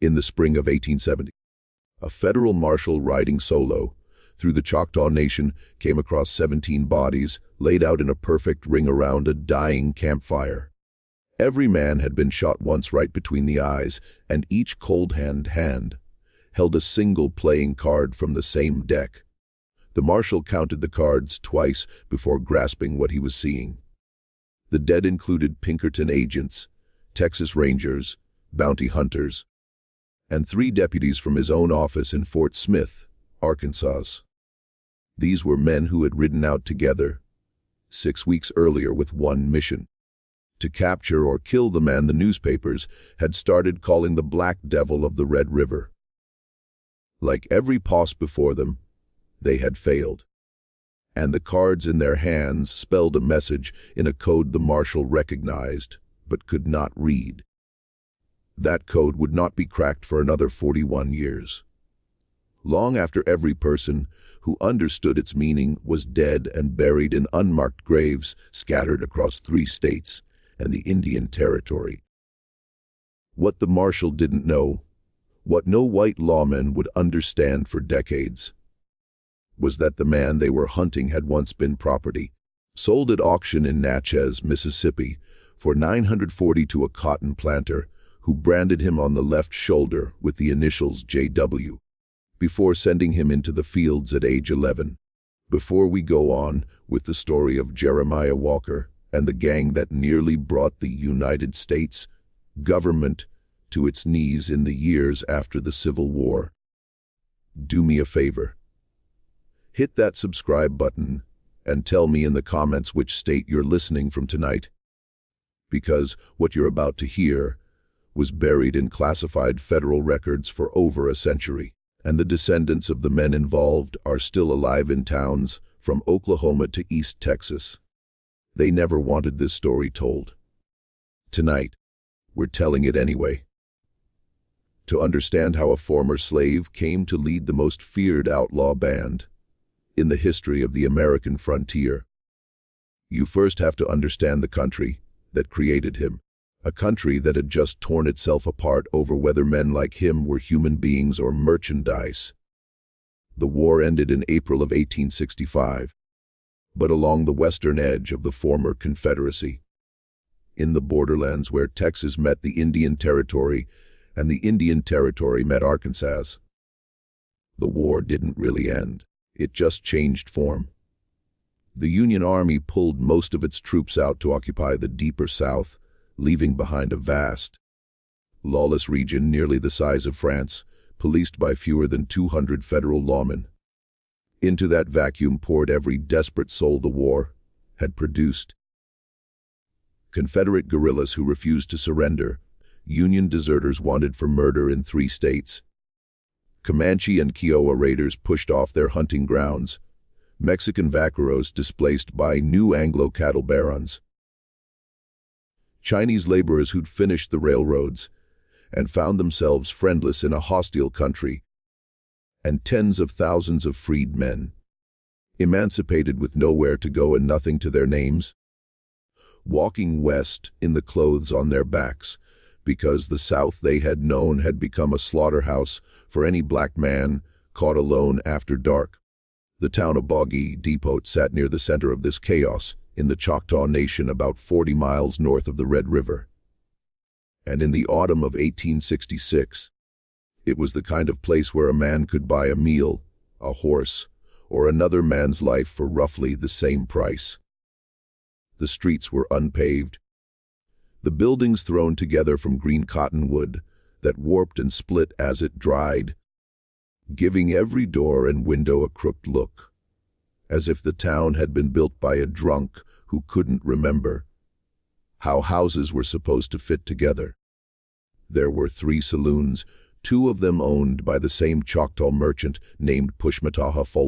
In the spring of 1870, a federal marshal riding solo through the Choctaw Nation came across 17 bodies laid out in a perfect ring around a dying campfire. Every man had been shot once right between the eyes, and each cold-hand held a single playing card from the same deck. The marshal counted the cards twice before grasping what he was seeing. The dead included Pinkerton agents, Texas Rangers, bounty hunters, and 3 deputies from his own office in Fort Smith, Arkansas. These were men who had ridden out together 6 weeks earlier with one mission: to capture or kill the man the newspapers had started calling the Black Devil of the Red River. Like every posse before them, they had failed, and the cards in their hands spelled a message in a code the marshal recognized but could not read. That code would not be cracked for another 41 years. Long after every person who understood its meaning was dead and buried in unmarked graves scattered across 3 states and the Indian Territory. What the marshal didn't know, what no white lawmen would understand for decades, was that the man they were hunting had once been property, sold at auction in Natchez, Mississippi, for $940 to a cotton planter who branded him on the left shoulder with the initials JW, before sending him into the fields at age 11. Before we go on with the story of Jeremiah Walker and the gang that nearly brought the United States government to its knees in the years after the Civil War, do me a favor. Hit that subscribe button and tell me in the comments which state you're listening from tonight, because what you're about to hear was buried in classified federal records for over a century, and the descendants of the men involved are still alive in towns from Oklahoma to East Texas. They never wanted this story told. Tonight, we're telling it anyway. To understand how a former slave came to lead the most feared outlaw band in the history of the American frontier, you first have to understand the country that created him. A country that had just torn itself apart over whether men like him were human beings or merchandise. The war ended in April of 1865, but along the western edge of the former Confederacy, in the borderlands where Texas met the Indian Territory and the Indian Territory met Arkansas, the war didn't really end. It just changed form. The Union Army pulled most of its troops out to occupy the deeper South, leaving behind a vast, lawless region nearly the size of France, policed by fewer than 200 federal lawmen. Into that vacuum poured every desperate soul the war had produced. Confederate guerrillas who refused to surrender, Union deserters wanted for murder in 3 states, Comanche and Kiowa raiders pushed off their hunting grounds, Mexican vaqueros displaced by new Anglo cattle barons, Chinese laborers who'd finished the railroads and found themselves friendless in a hostile country, and tens of thousands of freed men, emancipated with nowhere to go and nothing to their names, walking west in the clothes on their backs, because the South they had known had become a slaughterhouse for any black man caught alone after dark. The town of Boggy Depot sat near the center of this chaos in the Choctaw Nation about 40 miles north of the Red River. And in the autumn of 1866, it was the kind of place where a man could buy a meal, a horse, or another man's life for roughly the same price. The streets were unpaved, the buildings thrown together from green cottonwood that warped and split as it dried, giving every door and window a crooked look, as if the town had been built by a drunk who couldn't remember how houses were supposed to fit together. There were 3 saloons, 2 of them owned by the same Choctaw merchant named Pushmataha Falls.